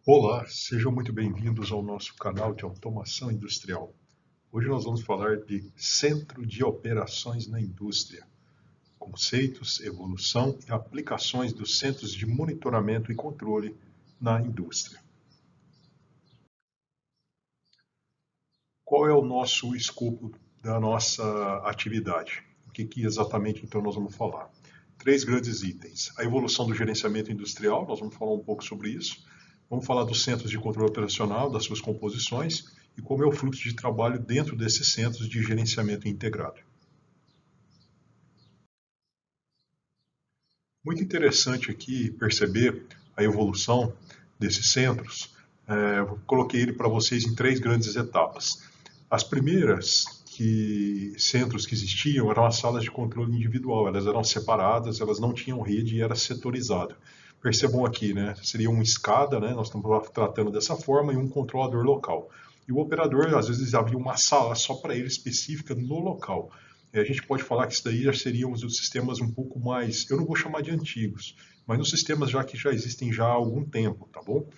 Olá, sejam muito bem-vindos ao nosso canal de automação industrial. Hoje nós vamos falar de Centro de Operações na Indústria, conceitos, evolução e aplicações dos centros de monitoramento e controle na indústria. Qual é o nosso escopo da nossa atividade? O que exatamente então nós vamos falar? Três grandes itens. A evolução do gerenciamento industrial, nós vamos falar um pouco sobre isso. Vamos falar dos centros de controle operacional, das suas composições e como é o fluxo de trabalho dentro desses centros de gerenciamento integrado. Muito interessante aqui perceber a evolução desses centros. Eu coloquei ele para vocês em três grandes etapas. As primeiras centros que existiam eram as salas de controle individual, elas eram separadas, elas não tinham rede e era setorizado. Percebam aqui, né? Seria uma escada, né? Nós estamos tratando dessa forma, e um controlador local. E o operador, às vezes, havia uma sala só para ele específica no local. A gente pode falar que isso daí já seriam os sistemas um pouco mais, eu não vou chamar de antigos, mas nos sistemas já que já existem já há algum tempo, tá bom?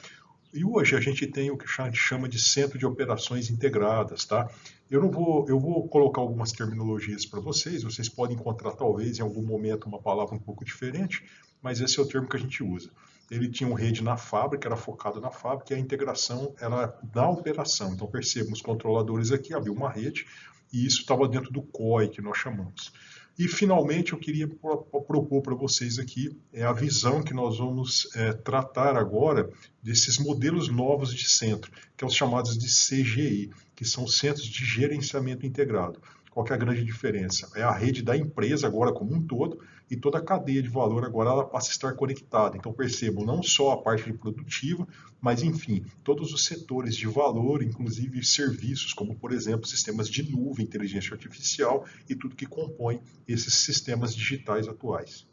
E hoje a gente tem o que a gente chama de centro de operações integradas, tá? Eu vou colocar algumas terminologias para vocês, vocês podem encontrar talvez em algum momento uma palavra um pouco diferente, mas esse é o termo que a gente usa. Ele tinha uma rede na fábrica, era focado na fábrica, e a integração era na operação. Então percebam, os controladores aqui, havia uma rede, e isso estava dentro do COI, que nós chamamos. E, finalmente, eu queria propor para vocês aqui a visão que nós vamos tratar agora desses modelos novos de centro, que são os chamados de CGI, que são Centros de Gerenciamento Integrado. Qual que é a grande diferença? É a rede da empresa agora como um todo e toda a cadeia de valor agora ela passa a estar conectada. Então percebam, não só a parte produtiva, mas enfim, todos os setores de valor, inclusive serviços, como por exemplo sistemas de nuvem, inteligência artificial e tudo que compõe esses sistemas digitais atuais.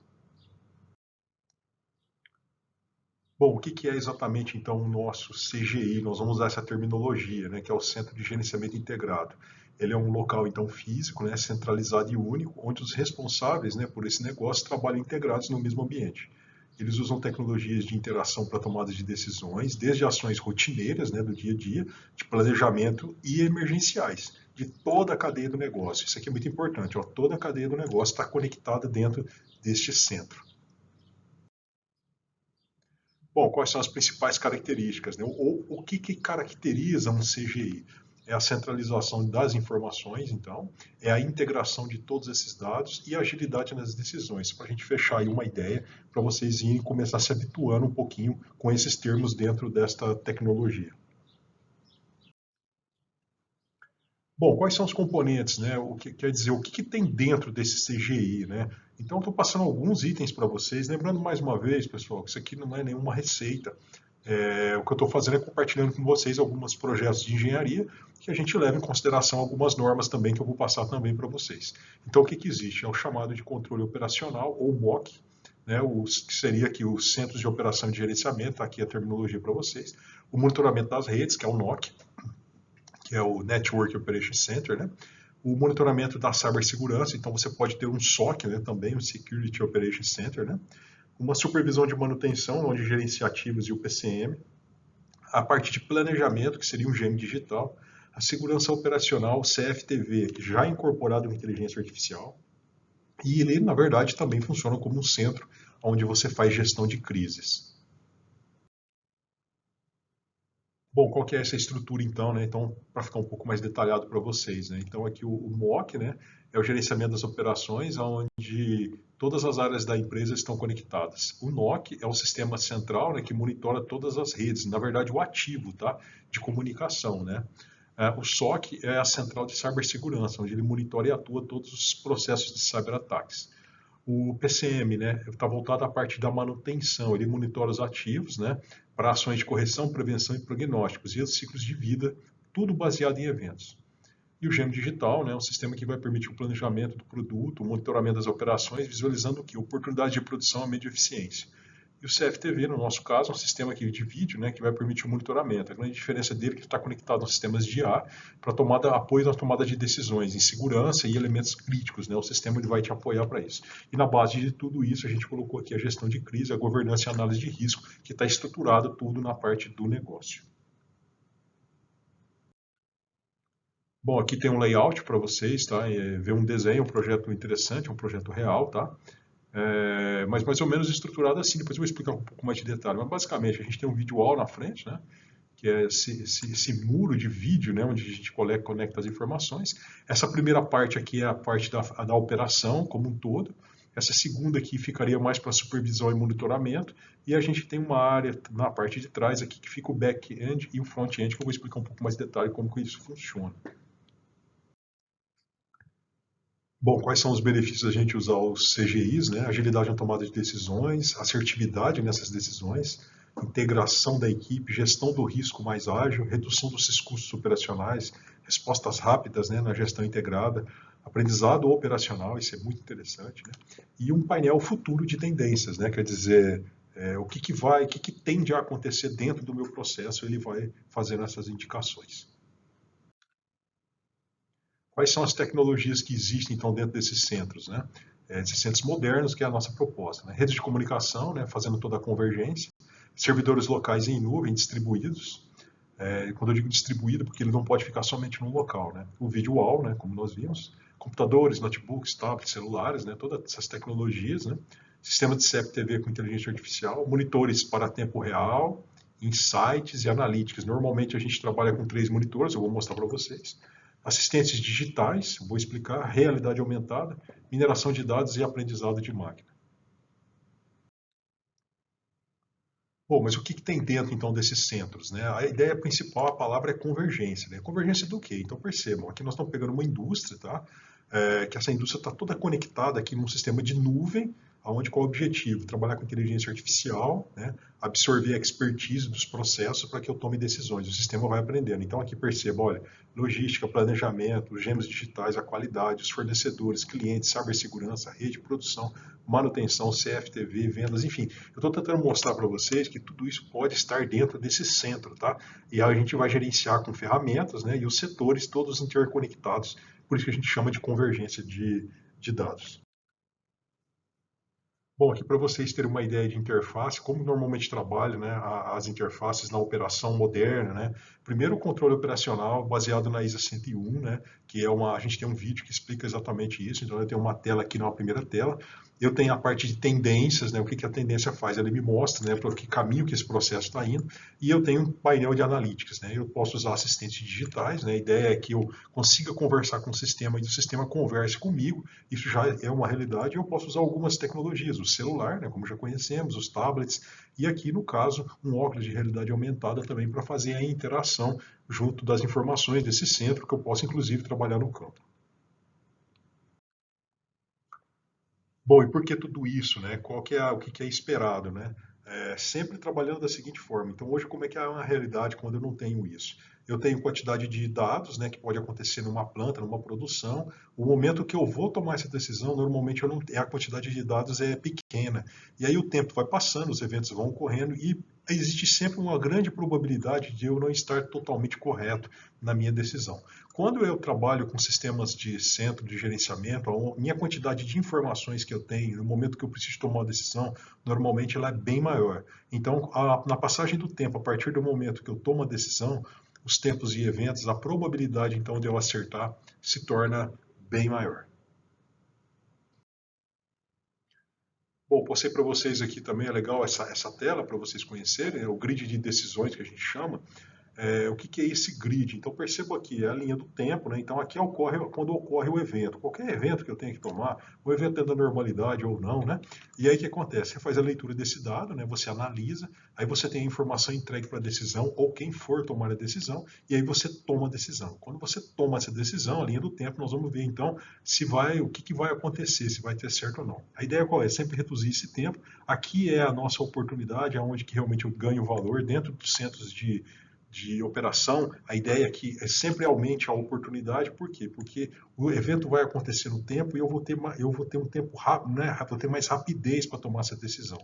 Bom, o que é exatamente então o nosso CGI? Nós vamos usar essa terminologia, né, que é o Centro de Gerenciamento Integrado. Ele é um local então físico, né, centralizado e único, onde os responsáveis, né, por esse negócio trabalham integrados no mesmo ambiente. Eles usam tecnologias de interação para tomada de decisões, desde ações rotineiras, né, do dia a dia, de planejamento e emergenciais, de toda a cadeia do negócio. Isso aqui é muito importante, ó, toda a cadeia do negócio está conectada dentro deste centro. Bom, quais são as principais características, né? Ou o que caracteriza um CGI? É a centralização das informações, então, é a integração de todos esses dados e a agilidade nas decisões. Para a gente fechar aí uma ideia, para vocês irem começar se habituando um pouquinho com esses termos dentro desta tecnologia. Bom, quais são os componentes, né? O que quer dizer, o que tem dentro desse CGI, né? Então, estou passando alguns itens para vocês. Lembrando mais uma vez, pessoal, que isso aqui não é nenhuma receita. O que eu estou fazendo é compartilhando com vocês alguns projetos de engenharia que a gente leva em consideração algumas normas também que eu vou passar também para vocês. Então, o que existe? É o chamado de controle operacional, ou MOC, né? Que seria aqui os Centros de Operação e de Gerenciamento, tá aqui a terminologia para vocês. O monitoramento das redes, que é o NOC, que é o Network Operation Center, né? O monitoramento da cibersegurança, então você pode ter um SOC, né, também, um Security Operation Center, né? Uma supervisão de manutenção, onde gerencia ativos e o PCM, a parte de planejamento, que seria um GM digital, a segurança operacional, CFTV, que já é incorporado na inteligência artificial, e ele, na verdade, também funciona como um centro onde você faz gestão de crises. Bom, qual que é essa estrutura então, né? Então, para ficar um pouco mais detalhado para vocês, né? Então, aqui o MOC, né, é o gerenciamento das operações, onde todas as áreas da empresa estão conectadas. O NOC é o sistema central, né, que monitora todas as redes, na verdade, o ativo, tá, de comunicação, né? O SOC é a central de cibersegurança, onde ele monitora e atua todos os processos de cyberataques. O PCM, né, está voltado à parte da manutenção, ele monitora os ativos, né, para ações de correção, prevenção e prognósticos, e os ciclos de vida, tudo baseado em eventos. E o GEM Digital, né, é um sistema que vai permitir o planejamento do produto, o monitoramento das operações, visualizando o que? Oportunidade de produção a média eficiência. E o CFTV, no nosso caso, é um sistema aqui de vídeo, né, que vai permitir o monitoramento. A grande diferença dele é que ele está conectado aos sistemas de IA para apoio na tomada de decisões em segurança e elementos críticos, né? O sistema ele vai te apoiar para isso. E na base de tudo isso, a gente colocou aqui a gestão de crise, a governança e a análise de risco, que está estruturado tudo na parte do negócio. Bom, aqui tem um layout para vocês, tá? Ver um desenho, um projeto interessante, um projeto real, tá? Mas mais ou menos estruturado assim, depois eu vou explicar um pouco mais de detalhe. Mas basicamente, a gente tem um video wall na frente, né? Que é esse muro de vídeo, né? Onde a gente conecta as informações. Essa primeira parte aqui é a parte da operação como um todo. Essa segunda aqui ficaria mais para supervisão e monitoramento. E a gente tem uma área na parte de trás aqui que fica o back-end e o front-end, que eu vou explicar um pouco mais de detalhe como que isso funciona. Bom, quais são os benefícios da gente usar os CGIs, né? Agilidade na tomada de decisões, assertividade nessas decisões, integração da equipe, gestão do risco mais ágil, redução dos custos operacionais, respostas rápidas, né, na gestão integrada, aprendizado operacional, isso é muito interessante, né? E um painel futuro de tendências, né? Quer dizer, o que tende a acontecer dentro do meu processo, ele vai fazendo essas indicações. Quais são as tecnologias que existem, então, dentro desses centros, né? Esses centros modernos, que é a nossa proposta, né? Redes de comunicação, né, fazendo toda a convergência, servidores locais em nuvem, distribuídos. Quando eu digo distribuído, porque ele não pode ficar somente num local, né? O video wall, né, como nós vimos, computadores, notebooks, tablets, celulares, né, todas essas tecnologias, né? Sistema de CFTV com inteligência artificial, monitores para tempo real, insights e analytics. Normalmente a gente trabalha com 3 monitores, eu vou mostrar para vocês. Assistentes digitais, vou explicar, realidade aumentada, mineração de dados e aprendizado de máquina. Bom, mas o que tem dentro, então, desses centros, né? A ideia principal, a palavra é convergência, né? Convergência do quê? Então, percebam, aqui nós estamos pegando uma indústria, tá? Que essa indústria está toda conectada aqui num sistema de nuvem, onde qual é o objetivo? Trabalhar com inteligência artificial, né? Absorver a expertise dos processos para que eu tome decisões. O sistema vai aprendendo. Então, aqui perceba, olha, logística, planejamento, gêmeos digitais, a qualidade, os fornecedores, clientes, cibersegurança, rede, produção, manutenção, CFTV, vendas, enfim. Eu estou tentando mostrar para vocês que tudo isso pode estar dentro desse centro, tá? E aí a gente vai gerenciar com ferramentas, né? E os setores todos interconectados, por isso que a gente chama de convergência de dados. Bom, aqui para vocês terem uma ideia de interface, como normalmente trabalho, né, as interfaces na operação moderna, né? Primeiro, o controle operacional baseado na ISA 101, né, que é a gente tem um vídeo que explica exatamente isso, então eu tenho uma tela aqui, numa primeira tela. Eu tenho a parte de tendências, né, o que a tendência faz, ela me mostra, né, para que caminho que esse processo está indo, e eu tenho um painel de analytics, né, eu posso usar assistentes digitais, né, a ideia é que eu consiga conversar com o sistema e o sistema converse comigo, isso já é uma realidade, e eu posso usar algumas tecnologias, o celular, né, como já conhecemos, os tablets, e aqui no caso, um óculos de realidade aumentada também para fazer a interação junto das informações desse centro, que eu posso inclusive trabalhar no campo. Bom, e por que tudo isso, né? O que é esperado, né? Sempre trabalhando da seguinte forma. Então, hoje, como é que é uma realidade quando eu não tenho isso? Eu tenho quantidade de dados, né, que pode acontecer numa planta, numa produção. O momento que eu vou tomar essa decisão, normalmente eu não, a quantidade de dados é pequena. E aí o tempo vai passando, os eventos vão ocorrendo e existe sempre uma grande probabilidade de eu não estar totalmente correto na minha decisão. Quando eu trabalho com sistemas de centro de gerenciamento, a minha quantidade de informações que eu tenho, no momento que eu preciso tomar uma decisão, normalmente ela é bem maior. Então, na passagem do tempo, a partir do momento que eu tomo a decisão, os tempos e eventos, a probabilidade então de eu acertar se torna bem maior. Bom, postei para vocês aqui também, é legal essa tela para vocês conhecerem, é o grid de decisões que a gente chama. O que é esse grid? Então perceba aqui, é a linha do tempo, né? Então aqui ocorre quando ocorre o evento. Qualquer evento que eu tenha que tomar, o evento é da normalidade ou não, né? E aí o que acontece? Você faz a leitura desse dado, né? Você analisa, aí você tem a informação entregue para a decisão, ou quem for tomar a decisão, e aí você toma a decisão. Quando você toma essa decisão, a linha do tempo, nós vamos ver então se vai, o que vai acontecer, se vai ter certo ou não. A ideia qual é? Sempre reduzir esse tempo. Aqui é a nossa oportunidade, aonde que realmente eu ganho valor dentro dos centros de operação, a ideia aqui é sempre aumente a oportunidade. Por quê? Porque o evento vai acontecer no tempo e eu vou ter um tempo rápido, né? Vou ter mais rapidez para tomar essa decisão.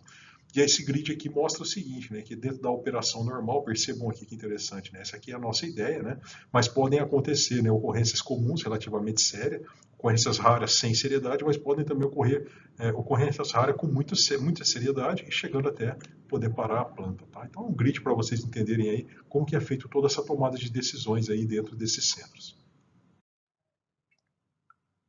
E esse grid aqui mostra o seguinte, né, que dentro da operação normal, percebam aqui que interessante, né, essa aqui é a nossa ideia, né, mas podem acontecer, né, ocorrências comuns relativamente sérias, ocorrências raras sem seriedade, mas podem também ocorrer ocorrências raras com muita seriedade e chegando até poder parar a planta. Tá? Então é um grid para vocês entenderem aí como que é feito toda essa tomada de decisões aí dentro desses centros.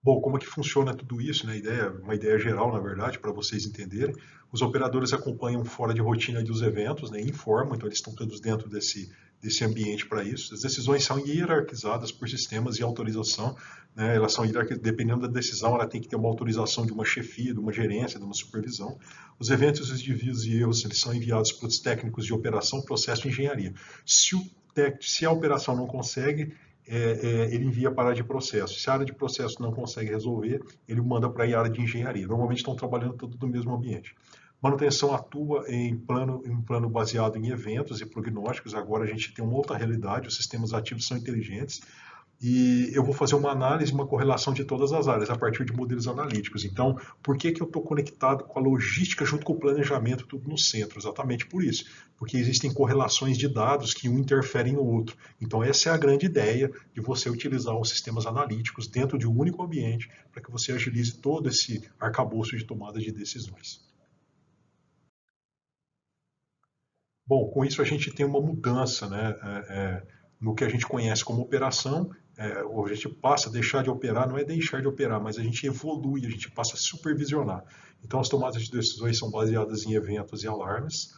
Bom, como é que funciona tudo isso, né? Uma ideia geral, na verdade, para vocês entenderem. Os operadores acompanham fora de rotina dos eventos, né? Informam, então eles estão todos dentro desse ambiente para isso. As decisões são hierarquizadas por sistemas de autorização, né? Elas são hierarquizadas, dependendo da decisão, ela tem que ter uma autorização de uma chefia, de uma gerência, de uma supervisão. Os eventos, os desvios e erros, eles são enviados para os técnicos de operação, processo de engenharia. Se a operação não consegue, ele envia para a área de processo. Se a área de processo não consegue resolver, ele manda para a área de engenharia. Normalmente estão trabalhando tudo no mesmo ambiente. Manutenção atua em plano baseado em eventos e prognósticos. Agora a gente tem uma outra realidade, os sistemas ativos são inteligentes e eu vou fazer uma análise, uma correlação de todas as áreas a partir de modelos analíticos. Então, por que eu estou conectado com a logística junto com o planejamento, tudo no centro? Exatamente por isso, porque existem correlações de dados que um interfere no outro. Então, essa é a grande ideia de você utilizar os sistemas analíticos dentro de um único ambiente para que você agilize todo esse arcabouço de tomada de decisões. Bom, com isso a gente tem uma mudança, né, no que a gente conhece como operação. A gente passa a deixar de operar, não é deixar de operar, mas a gente evolui, a gente passa a supervisionar. Então as tomadas de decisões são baseadas em eventos e alarmes.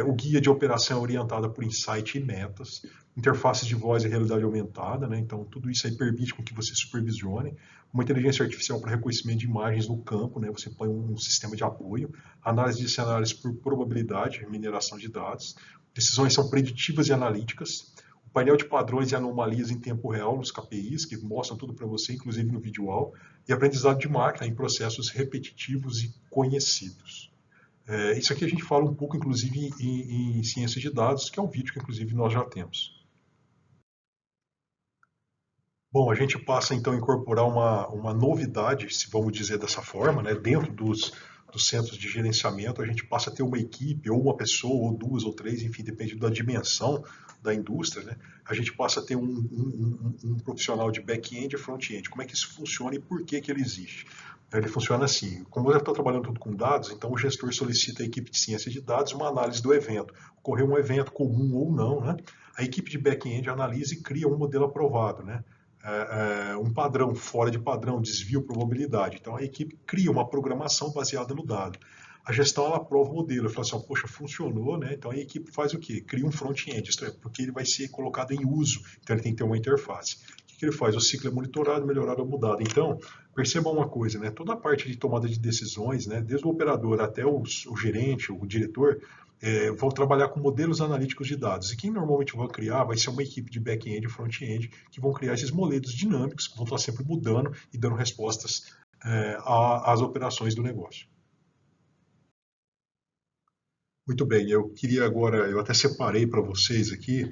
O guia de operação é orientado por insight e metas, interfaces de voz e realidade aumentada, né? Então tudo isso aí permite com que você supervisione. Uma inteligência artificial para reconhecimento de imagens no campo, né? Você põe um sistema de apoio, análise de cenários por probabilidade, mineração de dados, decisões são preditivas e analíticas, o painel de padrões e anomalias em tempo real nos KPIs, que mostram tudo para você, inclusive no visual, e aprendizado de máquina em processos repetitivos e conhecidos. Isso aqui a gente fala um pouco, inclusive, em ciência de dados, que é um vídeo que, inclusive, nós já temos. Bom, a gente passa então a incorporar uma novidade, se vamos dizer dessa forma, né? Dentro dos centros de gerenciamento, a gente passa a ter uma equipe, ou uma pessoa, ou duas, ou três, enfim, depende da dimensão da indústria, né? A gente passa a ter um profissional de back-end e front-end. Como é que isso funciona e por que ele existe? Ele funciona assim, como eu estou trabalhando tudo com dados, então o gestor solicita à equipe de ciência de dados uma análise do evento. Ocorreu um evento comum ou não, né? A equipe de back-end analisa e cria um modelo aprovado, né? Um padrão, fora de padrão, desvio, probabilidade. Então a equipe cria uma programação baseada no dado. A gestão ela aprova o modelo, ela fala assim, poxa, funcionou, né? Então a equipe faz o quê? Cria um front-end, isto é, porque ele vai ser colocado em uso, então ele tem que ter uma interface. O que ele faz? O ciclo é monitorado, melhorado ou mudado. Então, percebam uma coisa, né? Toda a parte de tomada de decisões, né? Desde o operador até o gerente, o diretor, vão trabalhar com modelos analíticos de dados. E quem normalmente vai criar vai ser uma equipe de back-end e front-end que vão criar esses modelos dinâmicos que vão estar sempre mudando e dando respostas às operações do negócio. Muito bem, eu queria agora, eu até separei para vocês aqui,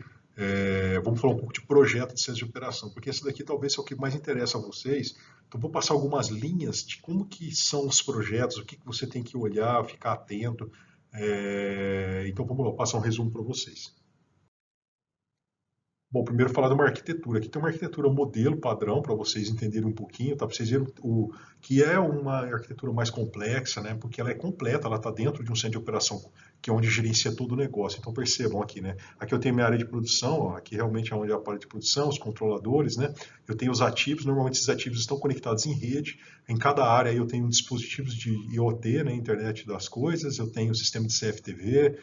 vamos falar um pouco de projeto de ciência de operação, porque esse daqui talvez seja o que mais interessa a vocês. Então vou passar algumas linhas de como que são os projetos, o que você tem que olhar, ficar atento. Então vamos lá, passar um resumo para vocês. Bom, primeiro falar de uma arquitetura. Aqui tem uma arquitetura modelo padrão para vocês entenderem um pouquinho, tá? Para vocês verem o que é uma arquitetura mais complexa, né? Porque ela é completa, ela está dentro de um centro de operação que é onde gerencia todo o negócio. Então percebam aqui, né? Aqui eu tenho minha área de produção, ó, aqui realmente é onde é a parte de produção, os controladores, né? Eu tenho os ativos, normalmente esses ativos estão conectados em rede. Em cada área eu tenho dispositivos de IoT, né? Internet das coisas, eu tenho o sistema de CFTV,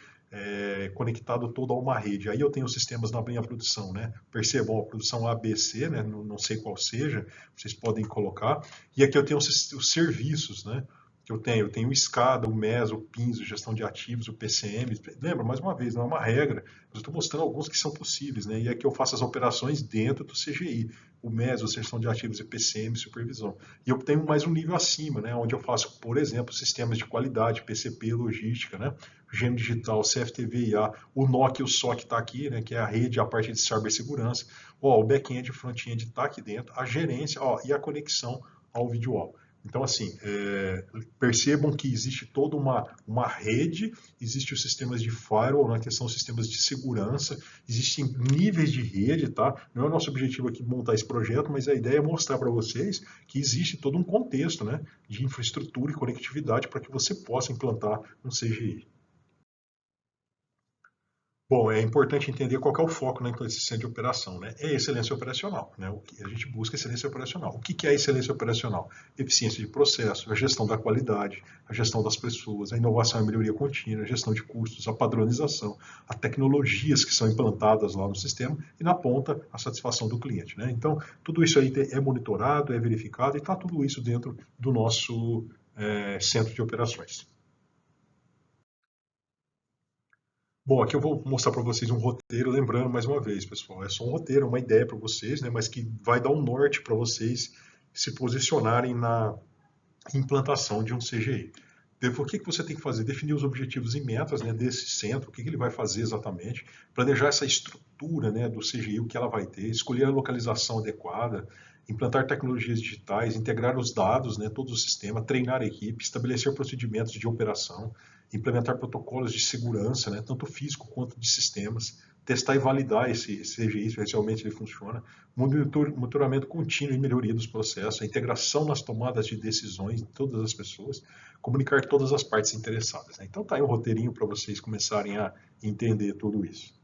conectado todo a uma rede. Aí eu tenho sistemas na minha produção, né? Percebam, a produção ABC, né? Não sei qual seja, vocês podem colocar. E aqui eu tenho os serviços, né? que eu tenho? Eu tenho o SCADA, o MES, o PINS, o gestão de ativos, o PCM. Lembra, mais uma vez, não é uma regra, mas eu estou mostrando alguns que são possíveis, né? E aqui eu faço as operações dentro do CGI, o MES, a gestão de ativos e PCM, supervisão. E eu tenho mais um nível acima, né? Onde eu faço, por exemplo, sistemas de qualidade, PCP, logística, né? GM Digital, CFTV, IA, o NOC e o SOC está aqui, né? Que é a rede, a parte de cibersegurança. Ó, o back-end e front-end está aqui dentro, a gerência, ó, e a conexão ao vídeo wall. Então, assim, percebam que existe toda uma rede, existem os sistemas de firewall, né, que são sistemas de segurança, existem níveis de rede, tá? Não é o nosso objetivo aqui montar esse projeto, mas a ideia é mostrar para vocês que existe todo um contexto, né, de infraestrutura e conectividade para que você possa implantar um CGI. Bom, é importante entender qual que é o foco na inteligência de operação, né? É excelência operacional, né? O que a gente busca é excelência operacional. O que é excelência operacional? Eficiência de processo, a gestão da qualidade, a gestão das pessoas, a inovação e melhoria contínua, a gestão de custos, a padronização, as tecnologias que são implantadas lá no sistema e na ponta a satisfação do cliente, né? Então, tudo isso aí é monitorado, é verificado e está tudo isso dentro do nosso centro de operações. Bom, aqui eu vou mostrar para vocês um roteiro, lembrando mais uma vez, pessoal, é só um roteiro, uma ideia para vocês, né, mas que vai dar um norte para vocês se posicionarem na implantação de um CGI. O que você tem que fazer? Definir os objetivos e metas, né, desse centro, o que ele vai fazer exatamente, planejar essa estrutura, né, do CGI, o que ela vai ter, escolher a localização adequada, implantar tecnologias digitais, integrar os dados, né, todo o sistema, treinar a equipe, estabelecer procedimentos de operação, implementar protocolos de segurança, né, tanto físico quanto de sistemas, testar e validar esse CGI, se realmente ele funciona, monitoramento contínuo e melhoria dos processos, a integração nas tomadas de decisões de todas as pessoas, comunicar todas as partes interessadas, né? Então tá aí um roteirinho para vocês começarem a entender tudo isso.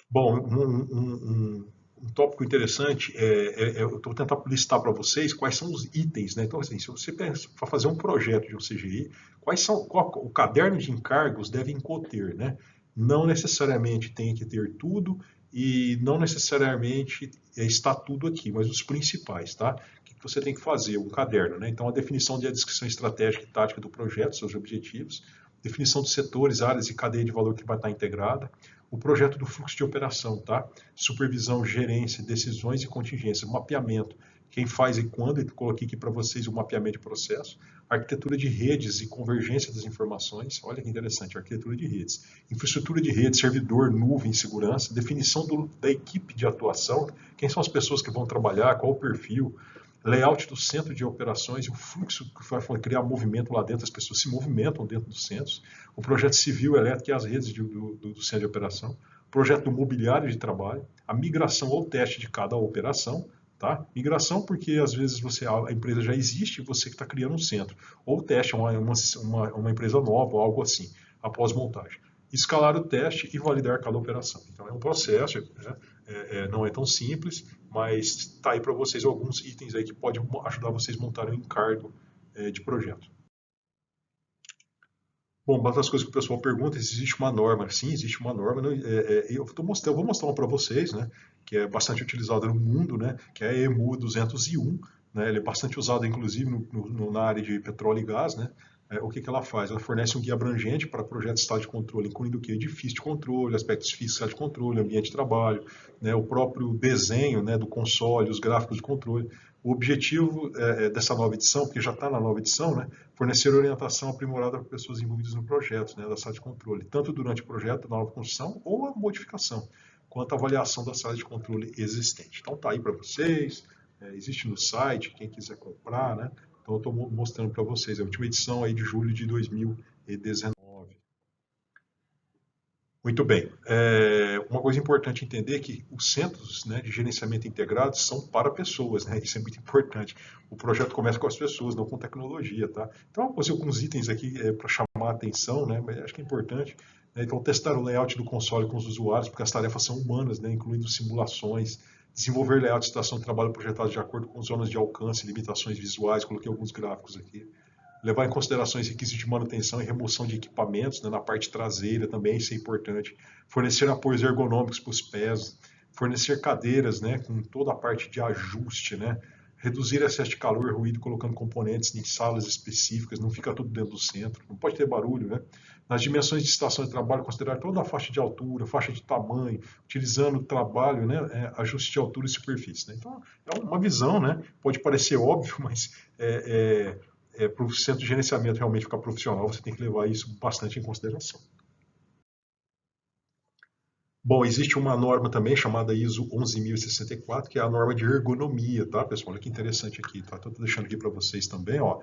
Bom, um tópico interessante eu estou tentando listar para vocês quais são os itens, né? Então, assim, se você pensa para fazer um projeto de um CGI, qual o caderno de encargos devem conter, né? Não necessariamente tem que ter tudo e não necessariamente está tudo aqui, mas os principais, tá? O que você tem que fazer? Um caderno, né? Então, a definição da descrição estratégica e tática do projeto, seus objetivos, definição dos setores, áreas e cadeia de valor que vai estar integrada, o projeto do fluxo de operação, tá? Supervisão, gerência, decisões e contingência, mapeamento, quem faz e quando, eu coloquei aqui para vocês o mapeamento de processo, arquitetura de redes e convergência das informações, olha que interessante, arquitetura de redes, infraestrutura de rede, servidor, nuvem, segurança, definição da equipe de atuação, quem são as pessoas que vão trabalhar, qual o perfil, layout do centro de operações, o fluxo que vai criar movimento lá dentro, as pessoas se movimentam dentro dos centros, o projeto civil, elétrico e as redes do centro de operação, projeto do mobiliário de trabalho, a migração ou teste de cada operação, tá? Migração porque às vezes a empresa já existe e você que está criando um centro, ou teste uma empresa nova ou algo assim, após montagem. Escalar o teste e validar cada operação. Então é um processo, né? Não é tão simples, mas está aí para vocês alguns itens aí que podem ajudar vocês a montarem um encargo de projeto. Bom, uma das coisas que o pessoal pergunta é se existe uma norma. Sim, existe uma norma. Né? Eu vou mostrar uma para vocês, né? Que é bastante utilizada no mundo, né? Que é a EMU 201. Né? Ele é bastante usado, inclusive, na área de petróleo e gás, né? O que ela faz? Ela fornece um guia abrangente para projetos de estado de controle, incluindo o que? Edifício de controle, aspectos físicos de controle, ambiente de trabalho, né? O próprio desenho, né, do console, os gráficos de controle. O objetivo dessa nova edição, porque já está na nova edição, né, fornecer orientação aprimorada para pessoas envolvidas no projeto, né, da sala de controle, tanto durante o projeto da nova construção ou a modificação, quanto a avaliação da sala de controle existente. Então está aí para vocês, existe no site, quem quiser comprar, né? Então eu estou mostrando para vocês, a última edição aí de julho de 2019. Muito bem. Uma coisa importante entender é que os centros, né, de gerenciamento integrado são para pessoas, né? Isso é muito importante. O projeto começa com as pessoas, não com tecnologia, tá? Então, eu pus alguns itens aqui para chamar a atenção, né? Mas acho que é importante. Né? Então, testar o layout do console com os usuários, porque as tarefas são humanas, né? Incluindo simulações, desenvolver layout de estação de trabalho projetados de acordo com zonas de alcance, limitações visuais, coloquei alguns gráficos aqui. Levar em consideração os requisitos de manutenção e remoção de equipamentos, né, na parte traseira também, isso é importante. Fornecer apoios ergonômicos para os pés, fornecer cadeiras, né, com toda a parte de ajuste, né, reduzir excesso de calor e ruído colocando componentes em salas específicas, não fica tudo dentro do centro, não pode ter barulho, né? Nas dimensões de estação de trabalho, considerar toda a faixa de altura, faixa de tamanho, utilizando o trabalho, né, ajuste de altura e superfície. Né? Então, é uma visão, né? Pode parecer óbvio, mas para o centro de gerenciamento realmente ficar profissional, você tem que levar isso bastante em consideração. Bom, existe uma norma também chamada ISO 11.064, que é a norma de ergonomia, tá, pessoal? Olha que interessante aqui, tá? Estou deixando aqui para vocês também, ó,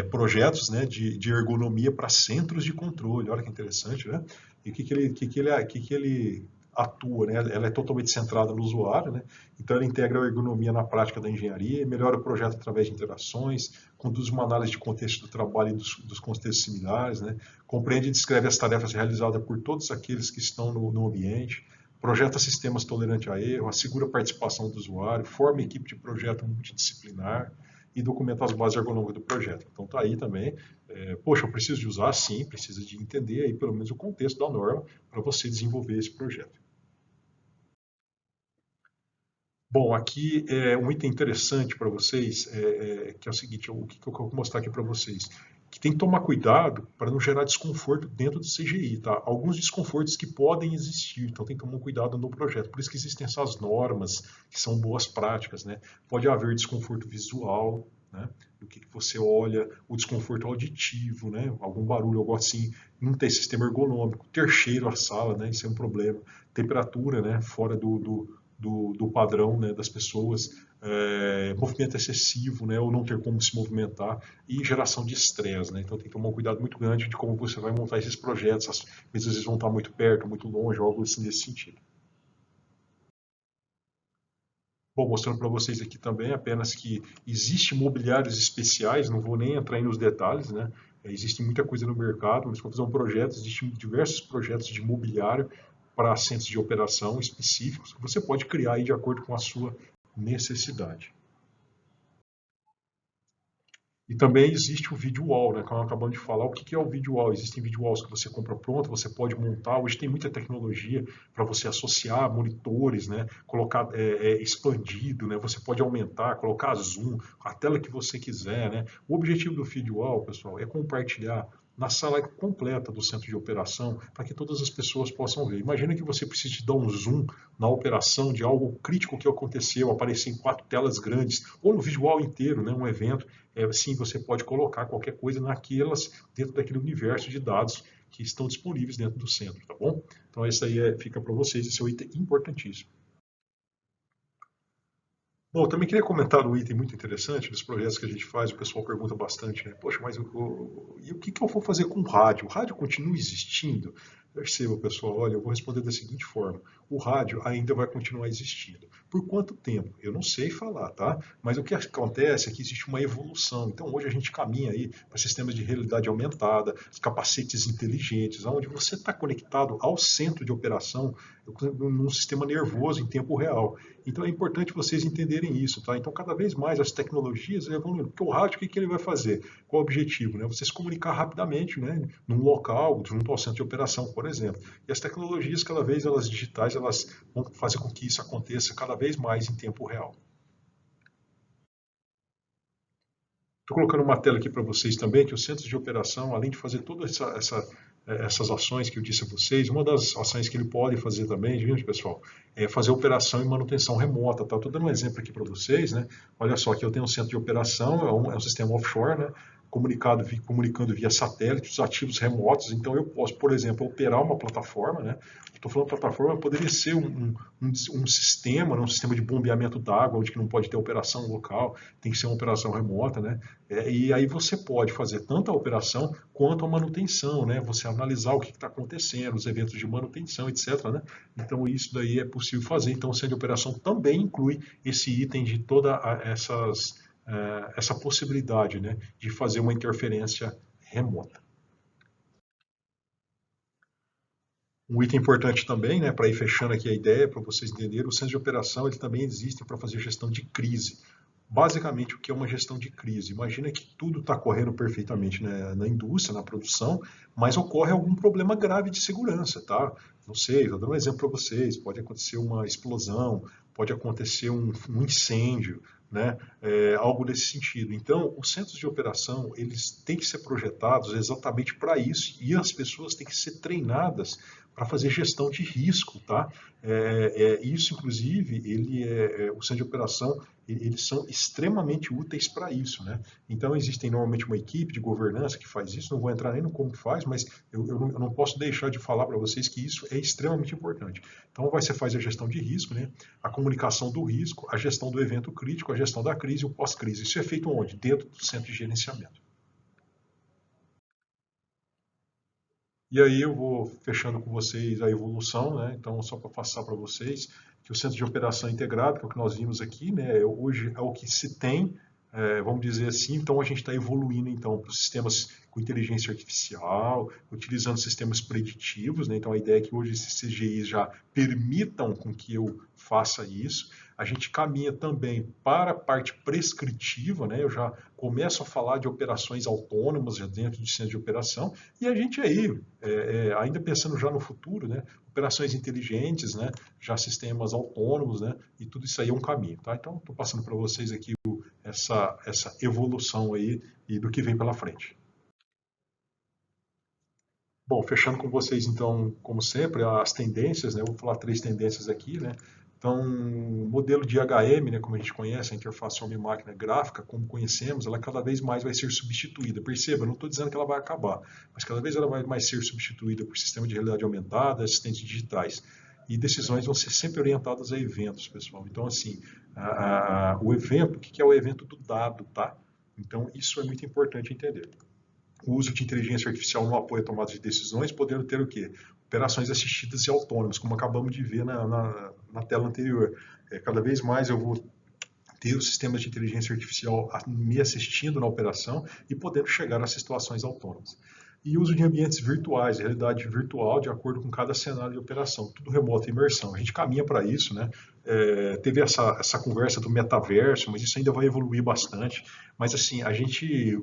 projetos, né, de ergonomia para centros de controle. Olha que interessante, né? E o que ele atua, né? Ela é totalmente centrada no usuário, né? Então ela integra a ergonomia na prática da engenharia, melhora o projeto através de interações, conduz uma análise de contexto do trabalho e dos contextos similares, né? Compreende e descreve as tarefas realizadas por todos aqueles que estão no ambiente, projeta sistemas tolerantes a erro, assegura a participação do usuário, forma equipe de projeto multidisciplinar e documenta as bases ergonômicas do projeto. Então tá aí também, poxa, eu preciso de usar? Sim, precisa de entender aí pelo menos o contexto da norma para você desenvolver esse projeto. Bom, aqui é um item interessante para vocês, que é o seguinte, o que eu vou mostrar aqui para vocês, que tem que tomar cuidado para não gerar desconforto dentro do CGI, tá? Alguns desconfortos que podem existir, então tem que tomar cuidado no projeto. Por isso que existem essas normas, que são boas práticas, né? Pode haver desconforto visual, né? Do que você olha, o desconforto auditivo, né? Algum barulho, algo assim, não ter sistema ergonômico, ter cheiro à sala, né? Isso é um problema. Temperatura, né? Fora do padrão, né, das pessoas, movimento excessivo, né, ou não ter como se movimentar, e geração de estresse. Né? Então tem que tomar um cuidado muito grande de como você vai montar esses projetos, as vezes vão estar muito perto, muito longe, algo assim nesse sentido. Bom, mostrando para vocês aqui também apenas que existem mobiliários especiais, não vou nem entrar aí nos detalhes, né? Existe muita coisa no mercado, mas para fazer um projeto, existem diversos projetos de mobiliário para centros de operação específicos que você pode criar aí de acordo com a sua necessidade. E também existe o video wall, né, como acabamos de falar. O que é o video wall? Existem video walls que você compra pronto, você pode montar. Hoje tem muita tecnologia para você associar monitores, né, colocar expandido, né, você pode aumentar, colocar zoom, a tela que você quiser. Né. O objetivo do video wall, pessoal, é compartilhar na sala completa do centro de operação para que todas as pessoas possam ver. Imagina que você precise dar um zoom na operação de algo crítico que aconteceu, aparecer em 4 telas grandes, ou no visual inteiro, né, um evento. Sim, você pode colocar qualquer coisa naquelas, dentro daquele universo de dados que estão disponíveis dentro do centro, tá bom? Então, esse aí fica para vocês, esse é um item importantíssimo. Bom, eu também queria comentar um item muito interessante dos projetos que a gente faz, o pessoal pergunta bastante, né? Poxa, mas e o que eu vou fazer com o rádio? O rádio continua existindo? Perceba, pessoal, olha, eu vou responder da seguinte forma: o rádio ainda vai continuar existindo. Por quanto tempo? Eu não sei falar, tá? Mas o que acontece é que existe uma evolução. Então, hoje a gente caminha aí para sistemas de realidade aumentada, capacetes inteligentes, onde você está conectado ao centro de operação num sistema nervoso em tempo real. Então, é importante vocês entenderem isso, tá? Então, cada vez mais as tecnologias evoluem. Porque o rádio, o que ele vai fazer? Qual o objetivo? Né? Você se comunicar rapidamente, né? Num local, junto ao centro de operação, por exemplo. E as tecnologias, cada vez elas digitais, elas vão fazer com que isso aconteça cada vez mais em tempo real. Estou colocando uma tela aqui para vocês também, que o centro de operação, além de fazer todas essas ações que eu disse a vocês, uma das ações que ele pode fazer também, gente, pessoal, é fazer operação e manutenção remota. Tá? Estou dando um exemplo aqui para vocês, né? Olha só, aqui eu tenho um centro de operação, é um sistema offshore, né? Comunicando via satélite, os ativos remotos. Então eu posso, por exemplo, operar uma plataforma, né? Estou falando plataforma, poderia ser um sistema, né? Um sistema de bombeamento d'água, onde não pode ter operação local, tem que ser uma operação remota, né? E aí você pode fazer tanto a operação quanto a manutenção, né? Você analisar o que está acontecendo, os eventos de manutenção, etc. Né? Então isso daí é possível fazer. Então o centro de operação também inclui esse item de toda essa possibilidade, né? De fazer uma interferência remota. Um item importante também, né, para ir fechando aqui a ideia, para vocês entenderem, o centro de operação ele também existe para fazer gestão de crise. Basicamente, o que é uma gestão de crise? Imagina que tudo está correndo perfeitamente, né, na indústria, na produção, mas ocorre algum problema grave de segurança, tá? Não sei, vou dar um exemplo para vocês. Pode acontecer uma explosão, pode acontecer um incêndio, né? Algo nesse sentido. Então, os centros de operação, eles têm que ser projetados exatamente para isso, e as pessoas têm que ser treinadas para fazer gestão de risco, tá? Isso, inclusive, o centro de operação, eles são extremamente úteis para isso, né? Então, existem normalmente uma equipe de governança que faz isso, não vou entrar nem no como faz, mas eu não posso deixar de falar para vocês que isso é extremamente importante. Então, você faz a gestão de risco, né? A comunicação do risco, a gestão do evento crítico, a gestão da crise e o pós-crise. Isso é feito onde? Dentro do centro de gerenciamento. E aí eu vou fechando com vocês a evolução, né? Então, só para passar para vocês que o centro de operação integrado, que é o que nós vimos aqui, né? Hoje é o que se tem, vamos dizer assim. Então, a gente está evoluindo então para os sistemas com inteligência artificial, utilizando sistemas preditivos, né? Então, a ideia é que hoje esses CGIs já permitam com que eu faça isso. A gente caminha também para a parte prescritiva, né? Eu já começo a falar de operações autônomas já dentro do centro de operação, e a gente aí, ainda pensando já no futuro, né? Operações inteligentes, né? Já sistemas autônomos, né? E tudo isso aí é um caminho, tá? Então, estou passando para vocês aqui essa evolução aí e do que vem pela frente. Bom, fechando com vocês, então, como sempre, as tendências, né? Eu vou falar três tendências aqui, né? Então, o modelo de IHM, né, como a gente conhece, a interface homem-máquina gráfica, como conhecemos, ela cada vez mais vai ser substituída. Perceba, não estou dizendo que ela vai acabar, mas cada vez ela vai mais ser substituída por sistema de realidade aumentada, assistentes digitais. E decisões vão ser sempre orientadas a eventos, pessoal. Então, assim, o evento, o que é o evento do dado, tá? Então, isso é muito importante entender. O uso de inteligência artificial no apoio à tomada de decisões, podendo ter o quê? Operações assistidas e autônomas, como acabamos de ver na tela anterior. Cada vez mais eu vou ter os sistemas de inteligência artificial me assistindo na operação e podendo chegar a situações autônomas. E uso de ambientes virtuais, realidade virtual, de acordo com cada cenário de operação, tudo remoto e imersão. A gente caminha para isso, né? Teve essa conversa do metaverso, mas isso ainda vai evoluir bastante. Mas assim, a gente,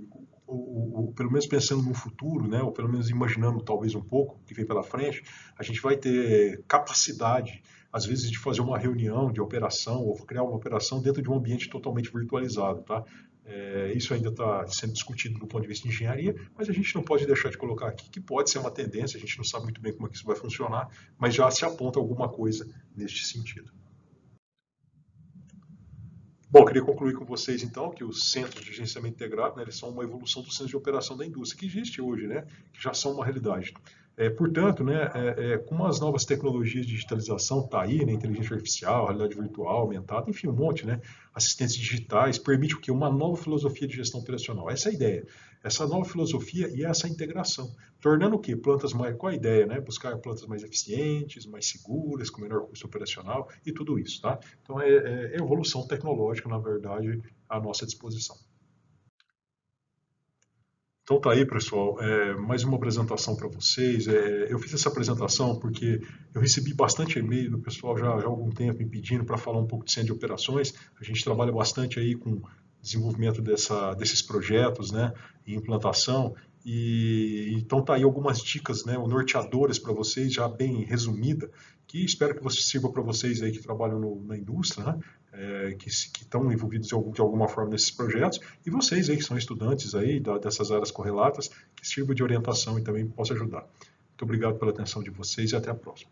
pelo menos pensando no futuro, né? Ou pelo menos imaginando talvez um pouco o que vem pela frente, a gente vai ter capacidade às vezes de fazer uma reunião de operação ou criar uma operação dentro de um ambiente totalmente virtualizado, tá? Isso ainda está sendo discutido do ponto de vista de engenharia, mas a gente não pode deixar de colocar aqui que pode ser uma tendência, a gente não sabe muito bem como é que isso vai funcionar, mas já se aponta alguma coisa neste sentido. Bom, queria concluir com vocês então que os centros de gerenciamento integrado, né, eles são uma evolução dos centros de operação da indústria que existe hoje, né, que já são uma realidade. Portanto, né, como as novas tecnologias de digitalização tá aí, né, inteligência artificial, realidade virtual, aumentada, enfim, um monte, né, assistentes digitais, permite o quê? Uma nova filosofia de gestão operacional. Essa é a ideia. Essa nova filosofia e essa integração, tornando o quê? Plantas mais, qual a ideia, né? Buscar plantas mais eficientes, mais seguras, com menor custo operacional e tudo isso, tá? Então é evolução tecnológica, na verdade, à nossa disposição. Então tá aí, pessoal, mais uma apresentação para vocês. Eu fiz essa apresentação porque eu recebi bastante e-mail do pessoal já há algum tempo me pedindo para falar um pouco de centro de operações. A gente trabalha bastante aí com desenvolvimento desses projetos, né, e implantação. E então tá aí algumas dicas, né, norteadoras para vocês, já bem resumida, que espero que sirva para vocês aí que trabalham na indústria, né, que estão envolvidos de alguma forma nesses projetos, e vocês aí que são estudantes aí dessas áreas correlatas, que sirva de orientação e também possa ajudar. Muito obrigado pela atenção de vocês e até a próxima.